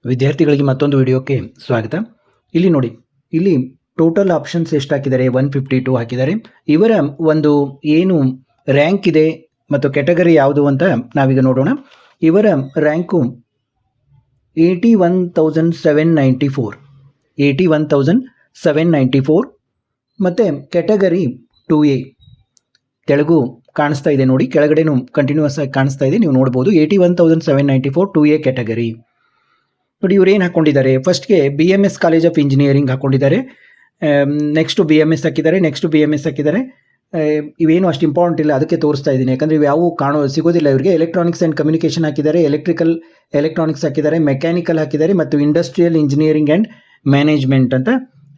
ವಿದ್ಯಾರ್ಥಿಗಳಿಗೆ ಮತ್ತೊಂದು ವಿಡಿಯೋಕ್ಕೆ ಸ್ವಾಗತ. ಇಲ್ಲಿ ನೋಡಿ, ಇಲ್ಲಿ ಟೋಟಲ್ ಆಪ್ಷನ್ಸ್ ಎಷ್ಟು ಹಾಕಿದ್ದಾರೆ, 152 ಹಾಕಿದ್ದಾರೆ. ಇವರ ಒಂದು ಏನು ರ್ಯಾಂಕ್ ಇದೆ ಮತ್ತು ಕೆಟಗರಿ ಯಾವುದು ಅಂತ ನಾವೀಗ ನೋಡೋಣ. ಇವರ ರ್ಯಾಂಕು 81,794 81,794 ಮತ್ತು ಕೆಟಗರಿ 2A ತೆಲುಗು ಕಾಣಿಸ್ತಾ ಇದೆ ನೋಡಿ, ಕೆಳಗಡೆನೂ ಕಂಟಿನ್ಯೂಸ್ ಆಗಿ ಕಾಣಿಸ್ತಾ ಇದೆ, ನೀವು ನೋಡ್ಬೋದು. 81,794 2A ಕೆಟಗರಿ. ನೋಡಿ ಇವ್ರು ಏನು ಹಾಕ್ಕೊಂಡಿದ್ದಾರೆ, ಫಸ್ಟ್ಗೆ BMS ಕಾಲೇಜ್ ಆಫ್ ಇಂಜಿನಿಯರಿಂಗ್ ಹಾಕ್ಕೊಂಡಿದ್ದಾರೆ, ನೆಕ್ಸ್ಟು BMS ಹಾಕಿದ್ದಾರೆ, ನೆಕ್ಸ್ಟು BMS ಹಾಕಿದ್ದಾರೆ. ಇವೇನು ಅಷ್ಟು ಇಂಪಾರ್ಟೆಂಟ್ ಇಲ್ಲ, ಅದಕ್ಕೆ ತೋರಿಸ್ತಾ ಇದ್ದೀನಿ, ಯಾಕಂದರೆ ಇವು ಯಾವೂ ಸಿಗೋದಿಲ್ಲ ಇವರಿಗೆ. ಎಲೆಕ್ಟ್ರಾನಿಕ್ಸ್ ಆ್ಯಂಡ್ ಕಮ್ಯುನಿಕೇಷನ್ ಹಾಕಿದ್ದಾರೆ, ಎಲೆಕ್ಟ್ರಾನಿಕ್ಸ್ ಹಾಕಿದ್ದಾರೆ, ಮೆಕ್ಯಾನಿಕಲ್ ಹಾಕಿದ್ದಾರೆ ಮತ್ತು ಇಂಡಸ್ಟ್ರಿಯಲ್ ಇಂಜಿನಿಯರಿಂಗ್ ಆ್ಯಂಡ್ ಮ್ಯಾನೇಜ್ಮೆಂಟ್ ಅಂತ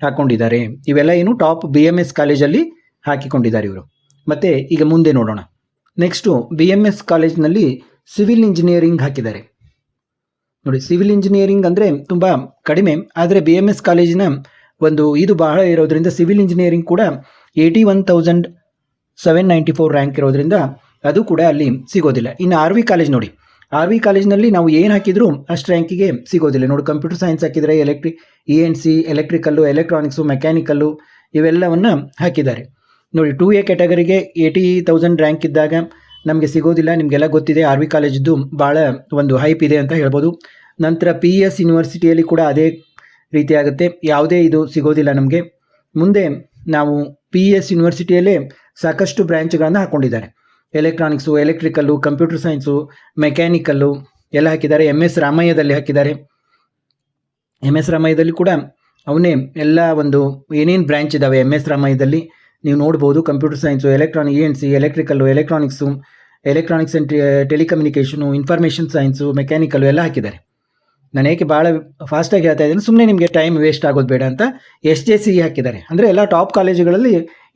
ಹಾಕ್ಕೊಂಡಿದ್ದಾರೆ. ಇವೆಲ್ಲ ಏನು ಟಾಪ್ BMS ಕಾಲೇಜಲ್ಲಿ ಹಾಕಿಕೊಂಡಿದ್ದಾರೆ ಇವರು. ಮತ್ತು ಈಗ ಮುಂದೆ ನೋಡೋಣ. ನೆಕ್ಸ್ಟು BMS ಕಾಲೇಜ್ನಲ್ಲಿ ಸಿವಿಲ್ ಇಂಜಿನಿಯರಿಂಗ್ ಹಾಕಿದ್ದಾರೆ. ನೋಡಿ, ಸಿವಿಲ್ ಇಂಜಿನಿಯರಿಂಗ್ ಅಂದರೆ ತುಂಬ ಕಡಿಮೆ, ಆದರೆ BMS ಕಾಲೇಜಿನ ಒಂದು ಇದು ಬಹಳ ಇರೋದ್ರಿಂದ ಸಿವಿಲ್ ಇಂಜಿನಿಯರಿಂಗ್ ಕೂಡ 81,794 ರ್ಯಾಂಕ್ ಇರೋದ್ರಿಂದ ಅದು ಕೂಡ ಅಲ್ಲಿ ಸಿಗೋದಿಲ್ಲ. ಇನ್ನು RV ಕಾಲೇಜ್ ನೋಡಿ, RV ಕಾಲೇಜ್ನಲ್ಲಿ ನಾವು ಏನು ಹಾಕಿದರೂ ಅಷ್ಟು ರ್ಯಾಂಕಿಗೆ ಸಿಗೋದಿಲ್ಲ. ನೋಡಿ, ಕಂಪ್ಯೂಟರ್ ಸೈನ್ಸ್ ಹಾಕಿದರೆ, ENC, ಎಲೆಕ್ಟ್ರಿಕಲ್ಲು, ಎಲೆಕ್ಟ್ರಾನಿಕ್ಸು, ಮೆಕ್ಯಾನಿಕಲ್ಲು ಇವೆಲ್ಲವನ್ನು ಹಾಕಿದ್ದಾರೆ. ನೋಡಿ, 2A ಕೆಟಗರಿಗೆ 80,000 ರ್ಯಾಂಕ್ ಇದ್ದಾಗ ನಮಗೆ ಸಿಗೋದಿಲ್ಲ. ನಿಮಗೆಲ್ಲ ಗೊತ್ತಿದೆ, RV ಕಾಲೇಜಿದ್ದು ಭಾಳ ಒಂದು ಹೈಪ್ ಇದೆ ಅಂತ ಹೇಳ್ಬೋದು. ನಂತರ PS ಯೂನಿವರ್ಸಿಟಿಯಲ್ಲಿ ಕೂಡ ಅದೇ ರೀತಿ ಆಗುತ್ತೆ, ಯಾವುದೇ ಇದು ಸಿಗೋದಿಲ್ಲ ನಮಗೆ. ಮುಂದೆ ನಾವು PS ಯೂನಿವರ್ಸಿಟಿಯಲ್ಲೇ ಸಾಕಷ್ಟು ಬ್ರ್ಯಾಂಚ್ಗಳನ್ನು ಹಾಕ್ಕೊಂಡಿದ್ದಾರೆ. Electronics, electrical, computer science, mechanical ಎಲ್ಲ ಹಾಕಿದ್ದಾರೆ. MS ರಾಮಯ್ಯದಲ್ಲಿ ಹಾಕಿದ್ದಾರೆ. MS ರಾಮಯ್ಯದಲ್ಲಿ ಕೂಡ ಅವನೇ ಎಲ್ಲ ಒಂದು ಏನೇನು ಬ್ರ್ಯಾಂಚ್ ಇದ್ದಾವೆ MS ರಾಮಯ್ಯದಲ್ಲಿ ನೀವು ನೋಡ್ಬೋದು. Computer science, ENC, electrical, electronics and telecommunication, information science, mechanical ಎಲ್ಲ ಹಾಕಿದ್ದಾರೆ. ನಾನು ಏಕೆ ಭಾಳ ಫಾಸ್ಟಾಗಿ ಹೇಳ್ತಾ ಇದ್ದೀನಿ, ಸುಮ್ಮನೆ ನಿಮಗೆ ಟೈಮ್ ವೇಸ್ಟ್ ಆಗೋದು ಬೇಡ ಅಂತ. SJCE ಹಾಕಿದ್ದಾರೆ, ಅಂದರೆ ಎಲ್ಲ ಟಾಪ್ ಕಾಲೇಜುಗಳಲ್ಲಿ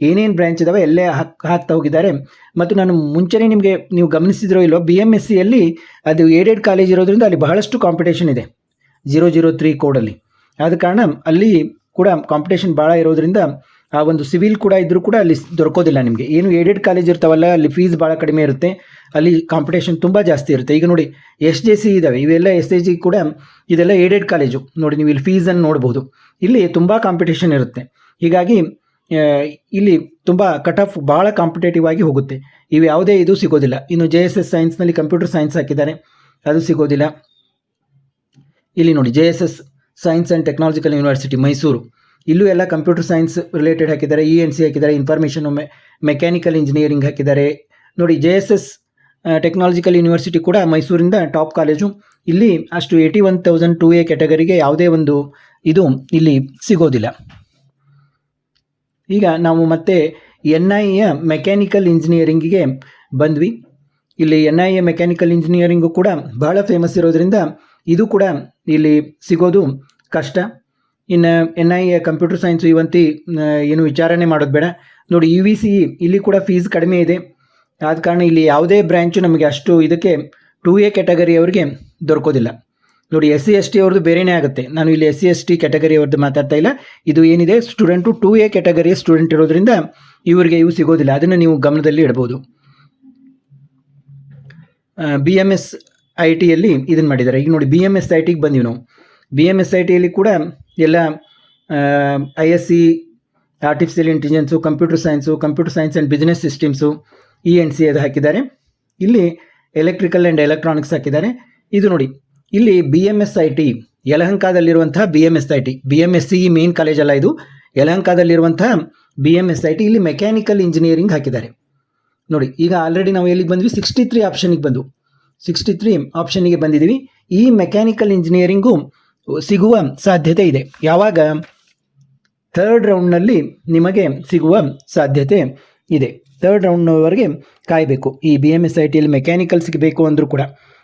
ಏನೇನು ಬ್ರ್ಯಾಂಚ್ ಇದ್ದಾವೆ ಎಲ್ಲೇ ಹಾಕ್ತಾ ಹೋಗಿದ್ದಾರೆ. ಮತ್ತು ನಾನು ಮುಂಚೆನೇ ನಿಮಗೆ ನೀವು ಗಮನಿಸಿದ್ರೋ ಇಲ್ಲೋ, BMSCಯಲ್ಲಿ ಅದು ಏಡೆಡ್ ಕಾಲೇಜ್ ಇರೋದ್ರಿಂದ ಅಲ್ಲಿ ಬಹಳಷ್ಟು ಕಾಂಪಿಟೇಷನ್ ಇದೆ 003 ಕೋಡಲ್ಲಿ. ಆದ ಕಾರಣ ಅಲ್ಲಿ ಕೂಡ ಕಾಂಪಿಟೇಷನ್ ಭಾಳ ಇರೋದ್ರಿಂದ ಆ ಒಂದು ಸಿವಿಲ್ ಕೂಡ ಇದ್ದರೂ ಕೂಡ ಅಲ್ಲಿ ದೊರಕೋದಿಲ್ಲ ನಿಮಗೆ. ಏನು ಏಡೆಡ್ ಕಾಲೇಜ್ ಇರ್ತಾವಲ್ಲ, ಅಲ್ಲಿ ಫೀಸ್ ಭಾಳ ಕಡಿಮೆ ಇರುತ್ತೆ, ಅಲ್ಲಿ ಕಾಂಪಿಟೇಷನ್ ತುಂಬ ಜಾಸ್ತಿ ಇರುತ್ತೆ. ಈಗ ನೋಡಿ, SJCE ಇದ್ದಾವೆ, ಇವೆಲ್ಲ SAG ಕೂಡ ಇದೆಲ್ಲ ಏಡೆಡ್ ಕಾಲೇಜು. ನೋಡಿ, ನೀವು ಇಲ್ಲಿ ಫೀಸನ್ನು ನೋಡ್ಬೋದು, ಇಲ್ಲಿ ತುಂಬ ಕಾಂಪಿಟೇಷನ್ ಇರುತ್ತೆ. ಹೀಗಾಗಿ ಇಲ್ಲಿ ತುಂಬ ಕಟ್ ಆಫ್ ಭಾಳ ಕಾಂಪಿಟೇಟಿವ್ ಆಗಿ ಹೋಗುತ್ತೆ. ಇವು ಯಾವುದೇ ಇದು ಸಿಗೋದಿಲ್ಲ. ಇನ್ನು JSS ಸೈನ್ಸ್ನಲ್ಲಿ ಕಂಪ್ಯೂಟರ್ ಸೈನ್ಸ್ ಹಾಕಿದ್ದಾರೆ, ಅದು ಸಿಗೋದಿಲ್ಲ. ಇಲ್ಲಿ ನೋಡಿ, JSS science and technological university Mysuru, ಇಲ್ಲೂ ಎಲ್ಲ ಕಂಪ್ಯೂಟರ್ ಸೈನ್ಸ್ ರಿಲೇಟೆಡ್ ಹಾಕಿದ್ದಾರೆ. ENC ಹಾಕಿದ್ದಾರೆ, ಇನ್ಫಾರ್ಮೇಷನ್ ಮೆಕ್ಯಾನಿಕಲ್ ಇಂಜಿನಿಯರಿಂಗ್ ಹಾಕಿದ್ದಾರೆ. ನೋಡಿ, JSS ಟೆಕ್ನಾಲಜಿಕಲ್ ಯೂನಿವರ್ಸಿಟಿ ಕೂಡ ಮೈಸೂರಿಂದ ಟಾಪ್ ಕಾಲೇಜು. ಇಲ್ಲಿ ಅಷ್ಟು 81,000 2A ಕೆಟಗರಿಗೆ ಯಾವುದೇ ಒಂದು ಇದು ಇಲ್ಲಿ ಸಿಗೋದಿಲ್ಲ. ಈಗ ನಾವು ಮತ್ತೆ NIA ಮೆಕ್ಯಾನಿಕಲ್ ಇಂಜಿನಿಯರಿಂಗಿಗೆ ಬಂದ್ವಿ. ಇಲ್ಲಿ NIA ಮೆಕ್ಯಾನಿಕಲ್ ಇಂಜಿನಿಯರಿಂಗು ಕೂಡ ಬಹಳ ಫೇಮಸ್ ಇರೋದ್ರಿಂದ ಇದು ಕೂಡ ಇಲ್ಲಿ ಸಿಗೋದು ಕಷ್ಟ. ಇನ್ನು NIA ಕಂಪ್ಯೂಟರ್ ಸೈನ್ಸು ಇವಂತಿ ಏನು ವಿಚಾರಣೆ ಮಾಡೋದು ಬೇಡ. ನೋಡಿ, UVCE ಇಲ್ಲಿ ಕೂಡ ಫೀಸ್ ಕಡಿಮೆ ಇದೆ, ಆದ ಕಾರಣ ಇಲ್ಲಿ ಯಾವುದೇ ಬ್ರ್ಯಾಂಚು ನಮಗೆ ಅಷ್ಟು ಇದಕ್ಕೆ 2A ಕೆಟಗರಿಯವರಿಗೆ ದೊರಕೋದಿಲ್ಲ. ನೋಡಿ, SC ST ಅವ್ರದ್ದು ಬೇರೆಯೇ ಆಗುತ್ತೆ. ನಾನು ಇಲ್ಲಿ SC ST ಕೆಟಗರಿಯವ್ರದ್ದು ಮಾತಾಡ್ತಾ ಇಲ್ಲ. ಇದು ಏನಿದೆ ಸ್ಟೂಡೆಂಟು 2A ಕೆಟಗರಿಯ ಸ್ಟೂಡೆಂಟ್ ಇರೋದ್ರಿಂದ ಇವರಿಗೆ ಇವು ಸಿಗೋದಿಲ್ಲ, ಅದನ್ನು ನೀವು ಗಮನದಲ್ಲಿ ಇಡ್ಬೋದು. BMS IT ಯಲ್ಲಿ ಇದನ್ನು ಮಾಡಿದ್ದಾರೆ. ಈಗ ನೋಡಿ, BMS IT ಬಂದೀವಿ ನಾವು. BMS IT ಕೂಡ ಎಲ್ಲ ISC, artificial intelligence, computer science and business systems, ENC ಅದು ಹಾಕಿದ್ದಾರೆ. ಇಲ್ಲಿ ಎಲೆಕ್ಟ್ರಿಕಲ್ ಆ್ಯಂಡ್ ಎಲೆಕ್ಟ್ರಾನಿಕ್ಸ್ ಹಾಕಿದ್ದಾರೆ. ಇದು ನೋಡಿ, ಇಲ್ಲಿ BMS IT ಯಲಹಂಕದಲ್ಲಿರುವಂತಹ BMS IT, BMSCE main college ಅಲ್ಲ ಇದು, ಯಲಹಂಕದಲ್ಲಿರುವಂತಹ BMS IT ಇಲ್ಲಿ ಮೆಕ್ಯಾನಿಕಲ್ ಇಂಜಿನಿಯರಿಂಗ್ ಹಾಕಿದ್ದಾರೆ. ನೋಡಿ, ಈಗ ಆಲ್ರೆಡಿ ನಾವು ಎಲ್ಲಿಗೆ ಬಂದ್ವಿ, 63 ಆಪ್ಷನಿಗೆ ಬಂದು 63 ಆಪ್ಷನಿಗೆ ಬಂದಿದ್ದೀವಿ. ಈ ಮೆಕ್ಯಾನಿಕಲ್ ಇಂಜಿನಿಯರಿಂಗು ಸಿಗುವ ಸಾಧ್ಯತೆ ಇದೆ. ಯಾವಾಗ? 3rd ರೌಂಡ್ನಲ್ಲಿ ನಿಮಗೆ ಸಿಗುವ ಸಾಧ್ಯತೆ ಇದೆ. 3rd ರೌಂಡ್ನವರೆಗೆ ಕಾಯಬೇಕು. ಈ BMS ITಯಲ್ಲಿ ಮೆಕ್ಯಾನಿಕಲ್ ಸಿಗಬೇಕು ಅಂದರೂ ಕೂಡ,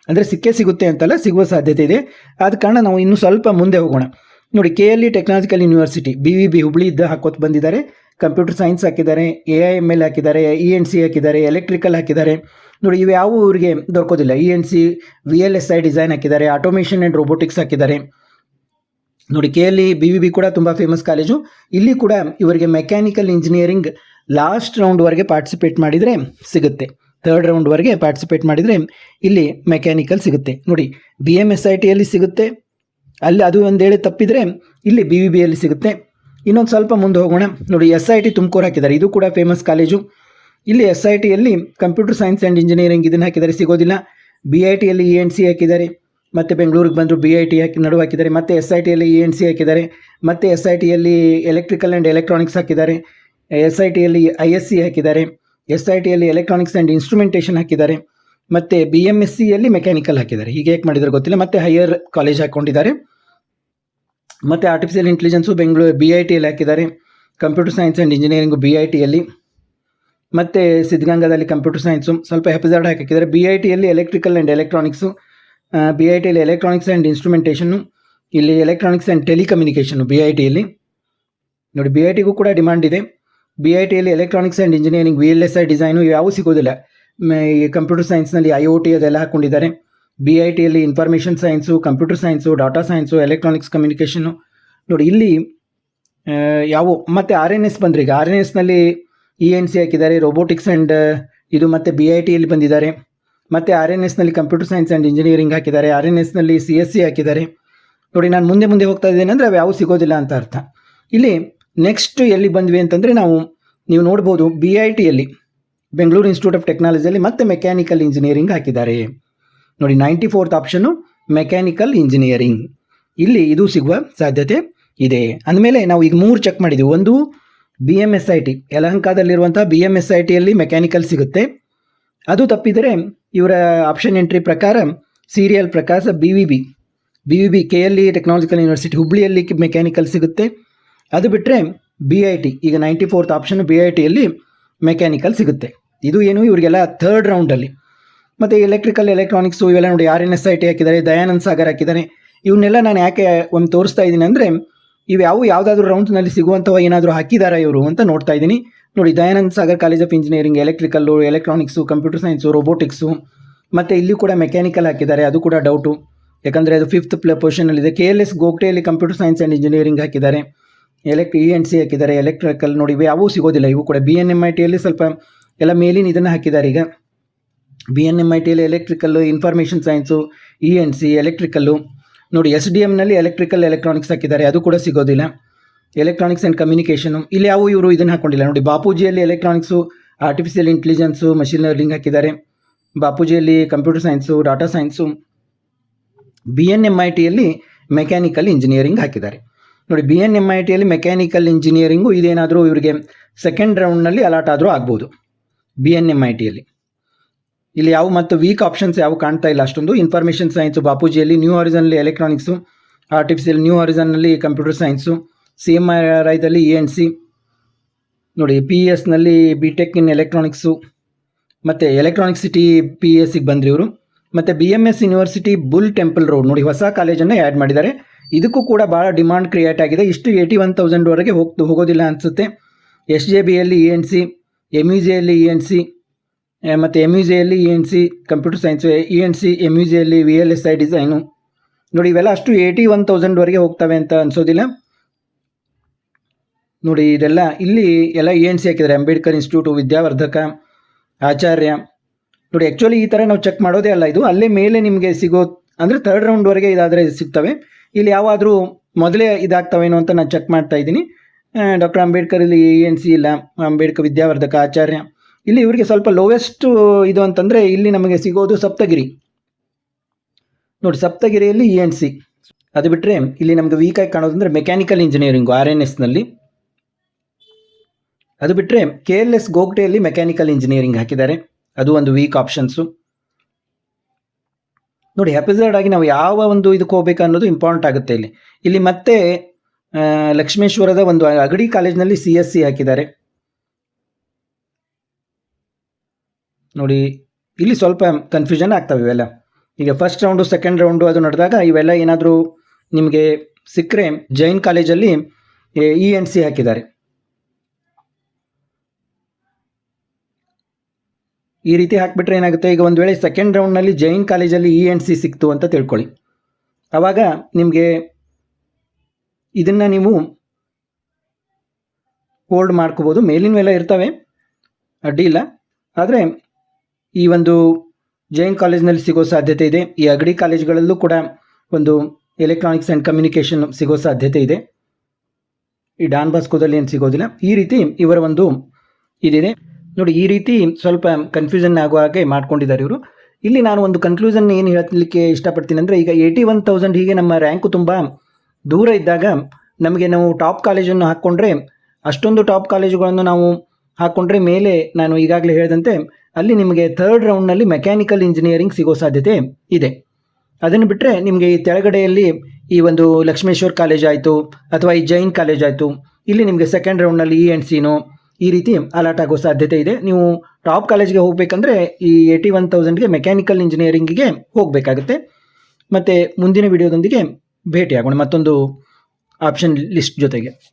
ಅಂದರೆ ಸಿಗುತ್ತೆ ಅಂತಲ್ಲ, ಸಿಗುವ ಸಾಧ್ಯತೆ ಇದೆ. ಆದ ಕಾರಣ ನಾವು ಇನ್ನೂ ಸ್ವಲ್ಪ ಮುಂದೆ ಹೋಗೋಣ. ನೋಡಿ, KLE ಟೆಕ್ನಾಲಜಿಕಲ್ ಯೂನಿವರ್ಸಿಟಿ BVB ಹುಬ್ಳಿಯಿಂದ ಹಾಕೋತ್ ಬಂದಿದ್ದಾರೆ. ಕಂಪ್ಯೂಟರ್ ಸೈನ್ಸ್ ಹಾಕಿದ್ದಾರೆ, AIML ಹಾಕಿದ್ದಾರೆ, ENC ಹಾಕಿದ್ದಾರೆ, ಎಲೆಕ್ಟ್ರಿಕಲ್ ಹಾಕಿದ್ದಾರೆ. ನೋಡಿ, ಇವು ಯಾವ ಊರಿಗೆ ದೊರಕೋದಿಲ್ಲ. ENC VLSI ಡಿಸೈನ್ ಹಾಕಿದ್ದಾರೆ, ಆಟೋಮೇಷನ್ ಆ್ಯಂಡ್ ರೋಬೋಟಿಕ್ಸ್ ಹಾಕಿದ್ದಾರೆ. ನೋಡಿ, KLE BVB ಕೂಡ ತುಂಬ ಫೇಮಸ್ ಕಾಲೇಜು. ಇಲ್ಲಿ ಕೂಡ ಇವರಿಗೆ ಮೆಕ್ಯಾನಿಕಲ್ ಇಂಜಿನಿಯರಿಂಗ್ ಲಾಸ್ಟ್ ರೌಂಡ್ವರೆಗೆ ಪಾರ್ಟಿಸಿಪೇಟ್ ಮಾಡಿದರೆ ಸಿಗುತ್ತೆ. 3rd ರೌಂಡ್ವರೆಗೆ ಪಾರ್ಟಿಸಿಪೇಟ್ ಮಾಡಿದರೆ ಇಲ್ಲಿ ಮೆಕ್ಯಾನಿಕಲ್ ಸಿಗುತ್ತೆ. ನೋಡಿ, BMS ITಯಲ್ಲಿ ಸಿಗುತ್ತೆ, ಅಲ್ಲಿ ಅದು ಒಂದು ವೇಳೆ ತಪ್ಪಿದರೆ ಇಲ್ಲಿ BVBಯಲ್ಲಿ ಸಿಗುತ್ತೆ. ಇನ್ನೊಂದು ಸ್ವಲ್ಪ ಮುಂದೆ ಹೋಗೋಣ. ನೋಡಿ SIT ತುಮಕೂರು ಹಾಕಿದ್ದಾರೆ, ಇದು ಕೂಡ ಫೇಮಸ್ ಕಾಲೇಜು. ಇಲ್ಲಿ SITಯಲ್ಲಿ ಕಂಪ್ಯೂಟರ್ ಸೈನ್ಸ್ ಆ್ಯಂಡ್ ಇಂಜಿನಿಯರಿಂಗ್ ಇದನ್ನು ಹಾಕಿದ್ದಾರೆ, ಸಿಗೋದಿಲ್ಲ. BITಯಲ್ಲಿ ENC ಹಾಕಿದ್ದಾರೆ, ಮತ್ತು ಬೆಂಗಳೂರಿಗೆ ಬಂದರು BIT ನಡುವೆ ಹಾಕಿದ್ದಾರೆ. ಮತ್ತು SITಯಲ್ಲಿ ENC ಹಾಕಿದ್ದಾರೆ, ಮತ್ತು SITಯಲ್ಲಿ ಎಲೆಕ್ಟ್ರಿಕಲ್ ಆ್ಯಂಡ್ ಎಲೆಕ್ಟ್ರಾನಿಕ್ಸ್ ಹಾಕಿದ್ದಾರೆ, SITಯಲ್ಲಿ ISC ಹಾಕಿದ್ದಾರೆ, SITಯಲ್ಲಿ ಎಲೆಕ್ಟ್ರಾನಿಕ್ಸ್ ಆ್ಯಂಡ್ ಇನ್ಸ್ಟ್ರುಮೆಂಟೇಷನ್ ಹಾಕಿದ್ದಾರೆ, ಮತ್ತು BMSCಯಲ್ಲಿ ಮೆಕ್ಯಾನಿಕಲ್ ಹಾಕಿದ್ದಾರೆ. ಹೀಗೆ ಹೇಗೆ ಮಾಡಿದರೆ ಗೊತ್ತಿಲ್ಲ. ಮತ್ತು ಹೈಯರ್ ಕಾಲೇಜ್ ಹಾಕ್ಕೊಂಡಿದ್ದಾರೆ. ಮತ್ತು ಆರ್ಟಿಫಿಷಿಯಲ್ ಇಂಟೆಲಿಜೆನ್ಸು ಬೆಂಗಳೂರು BITಯಲ್ಲಿ ಹಾಕಿದ್ದಾರೆ, ಕಂಪ್ಯೂಟರ್ ಸೈನ್ಸ್ ಆ್ಯಂಡ್ ಇಂಜಿನಿಯರಿಂಗು BITಯಲ್ಲಿ, ಮತ್ತು ಸಿದ್ಧಗಂಗಾದಲ್ಲಿ ಕಂಪ್ಯೂಟರ್ ಸೈನ್ಸು ಸ್ವಲ್ಪ ಹೆಪಜಾರ್ಡ್ ಹಾಕಿದ್ದಾರೆ. BITಯಲ್ಲಿ ಎಲೆಕ್ಟ್ರಿಕಲ್ ಆ್ಯಂಡ್ ಎಲೆಕ್ಟ್ರಾನಿಕ್ಸು, BITಯಲ್ಲಿ ಎಲೆಕ್ಟ್ರಾನಿಕ್ಸ್ ಆ್ಯಂಡ್ ಇನ್ಸ್ಟ್ರುಮೆಂಟೇಷನ್ನು, ಇಲ್ಲಿ ಎಲೆಕ್ಟ್ರಾನಿಕ್ಸ್ ಆ್ಯಂಡ್ ಟೆಲಿಕಮ್ಯುನಿಕೇಷನ್ನು BITಯಲ್ಲಿ. ನೋಡಿ BITಗೂ ಕೂಡ ಡಿಮಾಂಡ್ ಇದೆ. BITಯಲ್ಲಿ electronics and engineering, VLSI design ಯಾವೂ ಸಿಗೋದಿಲ್ಲ. ಕಂಪ್ಯೂಟರ್ ಸೈನ್ಸ್ನಲ್ಲಿ IoT ಅದೆಲ್ಲ ಹಾಕ್ಕೊಂಡಿದ್ದಾರೆ. BITಯಲ್ಲಿ information science, computer science, data science, electronics communication. ನೋಡಿ ಇಲ್ಲಿ ಯಾವು. ಮತ್ತು RNS ಬಂದರೆ ಈಗ RNSನಲ್ಲಿ ENC ಹಾಕಿದ್ದಾರೆ, ರೋಬೋಟಿಕ್ಸ್ ಆ್ಯಂಡ್ ಇದು, ಮತ್ತು BITಯಲ್ಲಿ ಬಂದಿದ್ದಾರೆ. ಮತ್ತು RNSನಲ್ಲಿ ಕಂಪ್ಯೂಟರ್ ಸೈನ್ಸ್ ಆ್ಯಂಡ್ ಇಂಜಿನಿಯರಿಂಗ್ ಹಾಕಿದ್ದಾರೆ, RNSನಲ್ಲಿ CSC ಹಾಕಿದ್ದಾರೆ. ನೋಡಿ ನಾನು ಮುಂದೆ ಹೋಗ್ತಾ ಇದ್ದೇನೆ ಅಂದರೆ ಅವು ಯಾವು ಸಿಗೋದಿಲ್ಲ ಅಂತ ಅರ್ಥ. ಇಲ್ಲಿ ನೆಕ್ಸ್ಟ್ ಎಲ್ಲಿ ಬಂದ್ವಿ ಅಂತಂದರೆ ನೀವು ನೋಡ್ಬೋದು BITಯಲ್ಲಿ ಬೆಂಗಳೂರು ಇನ್ಸ್ಟಿಟ್ಯೂಟ್ ಆಫ್ ಟೆಕ್ನಾಲಜಿಯಲ್ಲಿ ಮತ್ತೆ ಮೆಕ್ಯಾನಿಕಲ್ ಇಂಜಿನಿಯರಿಂಗ್ ಹಾಕಿದ್ದಾರೆ. ನೋಡಿ 94th ಆಪ್ಷನ್ನು ಮೆಕ್ಯಾನಿಕಲ್ ಇಂಜಿನಿಯರಿಂಗ್, ಇಲ್ಲಿ ಇದು ಸಿಗುವ ಸಾಧ್ಯತೆ ಇದೆ. ಅಂದಮೇಲೆ ನಾವು ಈಗ 3 ಚೆಕ್ ಮಾಡಿದ್ದೀವಿ. ಒಂದು BMSIT, ಯಲಹಂಕದಲ್ಲಿರುವಂಥ BMSITಯಲ್ಲಿ ಮೆಕ್ಯಾನಿಕಲ್ ಸಿಗುತ್ತೆ. ಅದು ತಪ್ಪಿದರೆ ಇವರ ಆಪ್ಷನ್ ಎಂಟ್ರಿ ಪ್ರಕಾರ ಸೀರಿಯಲ್ ಪ್ರಕಾರ BVB KLE ಟೆಕ್ನಾಲಜಿಕಲ್ ಯೂನಿವರ್ಸಿಟಿ ಹುಬ್ಳಿಯಲ್ಲಿ ಮೆಕ್ಯಾನಿಕಲ್ ಸಿಗುತ್ತೆ. ಅದು ಬಿಟ್ಟರೆ BIT, ಈಗ 94th ಆಪ್ಷನ್ BITಯಲ್ಲಿ ಮೆಕ್ಯಾನಿಕಲ್ ಸಿಗುತ್ತೆ. ಇದು ಏನು ಇವರಿಗೆಲ್ಲ 3rd ರೌಂಡಲ್ಲಿ. ಮತ್ತು ಎಲೆಕ್ಟ್ರಿಕಲ್ ಎಲೆಕ್ಟ್ರಾನಿಕ್ಸು ಇವೆಲ್ಲ ನೋಡಿ RNSIT ಹಾಕಿದ್ದಾರೆ, ದಯಾನಂದ್ ಸಾಗರ್ ಹಾಕಿದ್ದಾರೆ. ಇವನ್ನೆಲ್ಲ ನಾನು ಯಾಕೆ ಒಂದು ತೋರಿಸ್ತಾ ಇದ್ದೀನಿ ಅಂದರೆ ಇವು ಯಾವುದಾದ್ರೂ ರೌಂಡ್ನಲ್ಲಿ ಸಿಗುವಂಥವು ಏನಾದರೂ ಹಾಕಿದಾರಾ ಇವರು ಅಂತ ನೋಡ್ತಾ ಇದ್ದೀನಿ. ನೋಡಿ Dayanand Sagar college of engineering electrical, electronics, computer science, robotics, ಮತ್ತು ಇಲ್ಲಿ ಕೂಡ ಮೆಕ್ಯಾನಿಕಲ್ ಹಾಕಿದ್ದಾರೆ. ಅದು ಕೂಡ ಡೌಟು, ಯಾಕಂದರೆ ಅದು 5th ಪೊಸಿಷನಲ್ಲಿದೆ. KLS ಗೋಗ್ಟೆಯಲ್ಲಿ ಕಂಪ್ಯೂಟರ್ ಸೈನ್ಸ್ ಆ್ಯಂಡ್ ಇಂಜಿನಿಯರಿಂಗ್ ಹಾಕಿದ್ದಾರೆ, ENC ಹಾಕಿದ್ದಾರೆ, ಎಲೆಕ್ಟ್ರಿಕಲ್. ನೋಡಿ ಇವು ಯಾವೂ ಸಿಗೋದಿಲ್ಲ. ಇವು ಕೂಡ BNMITಯಲ್ಲಿ ಸ್ವಲ್ಪ ಎಲ್ಲ ಮೇಲಿನ ಇದನ್ನು ಹಾಕಿದ್ದಾರೆ. ಈಗ BNMITಯಲ್ಲಿ electrical, information science, ENC electrical. ನೋಡಿ SDMನಲ್ಲಿ ಎಲೆಕ್ಟ್ರಿಕಲ್ ಎಲೆಕ್ಟ್ರಾನಿಕ್ಸ್ ಹಾಕಿದ್ದಾರೆ, ಅದು ಕೂಡ ಸಿಗೋದಿಲ್ಲ. ಎಲೆಕ್ಟ್ರಾನಿಕ್ಸ್ ಆ್ಯಂಡ್ ಕಮ್ಯುನಿಕೇಷನು ಇಲ್ಲಿ ಯಾವ ಇವರು ಇದನ್ನು ಹಾಕ್ಕೊಂಡಿಲ್ಲ. ನೋಡಿ ಬಾಪೂಜಿಯಲ್ಲಿ electronics, artificial intelligence, machine learning ಹಾಕಿದ್ದಾರೆ. ಬಾಪೂಜಿಯಲ್ಲಿ ಕಂಪ್ಯೂಟರ್ ಸೈನ್ಸು, ಡಾಟಾ ಸೈನ್ಸು. BNMITಯಲ್ಲಿ ಮೆಕ್ಯಾನಿಕಲ್ ಇಂಜಿನಿಯರಿಂಗ್ ಹಾಕಿದ್ದಾರೆ. ನೋಡಿ BNMITಯಲ್ಲಿ ಮೆಕ್ಯಾನಿಕಲ್ ಇಂಜಿನಿಯರಿಂಗು ಇದೇನಾದರೂ ಇವರಿಗೆ 2nd ರೌಂಡ್ನಲ್ಲಿ ಅಲಾಟ್ ಆದರೂ ಆಗ್ಬೋದು. BNMITಯಲ್ಲಿ ಇಲ್ಲಿ ಯಾವ ಮತ್ತು ವೀಕ್ ಆಪ್ಷನ್ಸ್ ಯಾವ ಕಾಣ್ತಾ ಇಲ್ಲ ಅಷ್ಟೊಂದು. ಇನ್ಫಾರ್ಮೇಷನ್ ಸೈನ್ಸು ಬಾಪೂಜಿಯಲ್ಲಿ, ನ್ಯೂ ಹಾರಿಝನ್ನಲ್ಲಿ ಎಲೆಕ್ಟ್ರಾನಿಕ್ಸು, ಆರ್ಟಿಫಿಷಿಯಲ್ ನ್ಯೂ ಹಾರಿಝನ್ನಲ್ಲಿ ಕಂಪ್ಯೂಟರ್ ಸೈನ್ಸು, CMRIದಲ್ಲಿ ENC. ನೋಡಿ PESನಲ್ಲಿ BTech ಇನ್ ಎಲೆಕ್ಟ್ರಾನಿಕ್ಸು, ಮತ್ತು ಎಲೆಕ್ಟ್ರಾನಿಕ್ ಸಿಟಿ PESಗೆ ಬಂದ್ರಿ ಇವರು. ಮತ್ತು BMS university bull temple road, ನೋಡಿ ಹೊಸ ಕಾಲೇಜನ್ನು ಆ್ಯಡ್ ಮಾಡಿದ್ದಾರೆ. ಇದಕ್ಕೂ ಕೂಡ ಭಾಳ ಡಿಮಾಂಡ್ ಕ್ರಿಯೇಟ್ ಆಗಿದೆ. ಇಷ್ಟು 81,000ವರೆಗೆ ಹೋಗೋದಿಲ್ಲ ಅನಿಸುತ್ತೆ. SJBಯಲ್ಲಿ ENC, MUJಯಲ್ಲಿ ENC, ಮತ್ತು MUJಯಲ್ಲಿ ENC computer science, ENC MUJಯಲ್ಲಿ VLSI design. ನೋಡಿ ಇವೆಲ್ಲ ಅಷ್ಟು 81,000ವರೆಗೆ ಹೋಗ್ತವೆ ಅಂತ ಅನಿಸೋದಿಲ್ಲ. ನೋಡಿ ಇದೆಲ್ಲ ಇಲ್ಲಿ ಎಲ್ಲ ENC ಹಾಕಿದ್ದಾರೆ, ಅಂಬೇಡ್ಕರ್ ಇನ್ಸ್ಟಿಟ್ಯೂಟು, ವಿದ್ಯಾವರ್ಧಕ, ಆಚಾರ್ಯ. ನೋಡಿ ಆ್ಯಕ್ಚುಲಿ ಈ ಥರ ನಾವು ಚೆಕ್ ಮಾಡೋದೇ ಅಲ್ಲ, ಇದು ಅಲ್ಲೇ ಮೇಲೆ ನಿಮಗೆ ಸಿಗೋ ಅಂದರೆ 3rd ರೌಂಡ್ವರೆಗೆ ಇದಾದರೆ ಸಿಗ್ತವೆ. ಇಲ್ಲಿ ಯಾವಾದರೂ ಮೊದಲೇ ಇದಾಗ್ತವೇನೋ ಅಂತ ನಾನು ಚೆಕ್ ಮಾಡ್ತಾ ಇದ್ದೀನಿ. ಡಾಕ್ಟರ್ ಅಂಬೇಡ್ಕರ್ ಇಲ್ಲಿ ENC ಇಲ್ಲ, ಅಂಬೇಡ್ಕರ್, ವಿದ್ಯಾವರ್ಧಕ, ಆಚಾರ್ಯ. ಇಲ್ಲಿ ಇವರಿಗೆ ಸ್ವಲ್ಪ ಲೋವೆಸ್ಟ್ ಇದು ಅಂತಂದರೆ ಇಲ್ಲಿ ನಮಗೆ ಸಿಗೋದು ಸಪ್ತಗಿರಿ. ನೋಡಿ ಸಪ್ತಗಿರಿಯಲ್ಲಿ ENC. ಅದು ಬಿಟ್ಟರೆ ಇಲ್ಲಿ ನಮಗೆ ವೀಕಾಗಿ ಕಾಣೋದಂದರೆ ಮೆಕ್ಯಾನಿಕಲ್ ಇಂಜಿನಿಯರಿಂಗು RNSನಲ್ಲಿ. ಅದು ಬಿಟ್ಟರೆ KLS ಗೋಗ್ಟೆಯಲ್ಲಿ ಮೆಕ್ಯಾನಿಕಲ್ ಇಂಜಿನಿಯರಿಂಗ್ ಹಾಕಿದ್ದಾರೆ, ಅದು ಒಂದು ವೀಕ್ ಆಪ್ಷನ್ಸು. ನೋಡಿ ಹೆಪಜರ್ಡ್ ಆಗಿ ನಾವು ಯಾವ ಒಂದು ಇದಕ್ಕೆ ಹೋಗ್ಬೇಕು ಅನ್ನೋದು ಇಂಪಾರ್ಟೆಂಟ್ ಆಗುತ್ತೆ. ಇಲ್ಲಿ ಮತ್ತೆ ಲಕ್ಷ್ಮೇಶ್ವರದ ಒಂದು ಅಗಡಿ ಕಾಲೇಜ್ನಲ್ಲಿ CSC ಹಾಕಿದ್ದಾರೆ. ನೋಡಿ ಇಲ್ಲಿ ಸ್ವಲ್ಪ ಕನ್ಫ್ಯೂಷನ್ ಆಗ್ತವೆ ಇವೆಲ್ಲ. ಈಗ 1st ರೌಂಡು 2nd ರೌಂಡು ಅದು ನಡೆದಾಗ ಇವೆಲ್ಲ ಏನಾದರೂ ನಿಮಗೆ ಸಿಕ್ಕರೆ ಜೈನ್ ಕಾಲೇಜಲ್ಲಿ ENC ಹಾಕಿದ್ದಾರೆ. ಈ ರೀತಿ ಹಾಕಿಬಿಟ್ರೆ ಏನಾಗುತ್ತೆ, ಈಗ ಒಂದು ವೇಳೆ 2nd ರೌಂಡ್ನಲ್ಲಿ ಜೈನ್ ಕಾಲೇಜಲ್ಲಿ ENC ಸಿಕ್ತು ಅಂತ ತಿಳ್ಕೊಳ್ಳಿ, ಆವಾಗ ನಿಮಗೆ ಇದನ್ನು ನೀವು ಹೋಲ್ಡ್ ಮಾಡ್ಕೋಬೋದು. ಮೇಲಿನವೆಲ್ಲ ಇರ್ತವೆ, ಅಡ್ಡಿ ಇಲ್ಲ. ಆದರೆ ಈ ಒಂದು ಜೈನ್ ಕಾಲೇಜ್ನಲ್ಲಿ ಸಿಗೋ ಸಾಧ್ಯತೆ ಇದೆ. ಈ ಅಗಡಿ ಕಾಲೇಜ್ಗಳಲ್ಲೂ ಕೂಡ ಒಂದು ಎಲೆಕ್ಟ್ರಾನಿಕ್ಸ್ ಆ್ಯಂಡ್ ಕಮ್ಯುನಿಕೇಷನ್ ಸಿಗೋ ಸಾಧ್ಯತೆ ಇದೆ. ಈ ಡಾನ್ ಬಾಸ್ಕೋದಲ್ಲಿ ಏನು ಸಿಗೋದಿಲ್ಲ. ಈ ರೀತಿ ಇವರ ಒಂದು ಇದಿದೆ ನೋಡಿ. ಈ ರೀತಿ ಸ್ವಲ್ಪ ಕನ್ಫ್ಯೂಷನ್ ಆಗೋ ಹಾಗೆ ಮಾಡ್ಕೊಂಡಿದ್ದಾರೆ ಇವರು. ಇಲ್ಲಿ ನಾನು ಒಂದು ಕನ್ಕ್ಲೂಷನ್ ಏನು ಹೇಳಲಿಕ್ಕೆ ಇಷ್ಟಪಡ್ತೀನಿ ಅಂದರೆ, ಈಗ 81,000 ಹೀಗೆ ನಮ್ಮ ರ್ಯಾಂಕು ತುಂಬ ದೂರ ಇದ್ದಾಗ ನಮಗೆ ನಾವು ಟಾಪ್ ಕಾಲೇಜನ್ನು ಹಾಕ್ಕೊಂಡ್ರೆ, ಅಷ್ಟೊಂದು ಟಾಪ್ ಕಾಲೇಜುಗಳನ್ನು ನಾವು ಹಾಕ್ಕೊಂಡ್ರೆ ಮೇಲೆ ನಾನು ಈಗಾಗಲೇ ಹೇಳಿದಂತೆ ಅಲ್ಲಿ ನಿಮಗೆ 3rd ರೌಂಡ್ನಲ್ಲಿ ಮೆಕ್ಯಾನಿಕಲ್ ಇಂಜಿನಿಯರಿಂಗ್ ಸಿಗೋ ಸಾಧ್ಯತೆ ಇದೆ. ಅದನ್ನು ಬಿಟ್ಟರೆ ನಿಮಗೆ ಈ ತೆಳಗಡೆಯಲ್ಲಿ ಈ ಒಂದು ಲಕ್ಷ್ಮೇಶ್ವರ್ ಕಾಲೇಜ್ ಆಯಿತು ಅಥವಾ ಈ ಜೈನ್ ಕಾಲೇಜ್ ಆಯಿತು, ಇಲ್ಲಿ ನಿಮಗೆ 2nd ರೌಂಡ್ನಲ್ಲಿ ENCನೋ ಈ ರೀತಿ ಅಲಾಟ್ ಆಗೋ ಸಾಧ್ಯತೆ ಇದೆ. ನೀವು ಟಾಪ್ ಕಾಲೇಜ್ಗೆ ಹೋಗಬೇಕಂದ್ರೆ ಈ 81,000ಗೆ ಮೆಕ್ಯಾನಿಕಲ್ ಇಂಜಿನಿಯರಿಂಗಿಗೆ ಹೋಗಬೇಕಾಗುತ್ತೆ. ಮತ್ತು ಮುಂದಿನ ವಿಡಿಯೋದೊಂದಿಗೆ ಭೇಟಿಯಾಗೋಣ ಮತ್ತೊಂದು ಆಪ್ಷನ್ ಲಿಸ್ಟ್ ಜೊತೆಗೆ.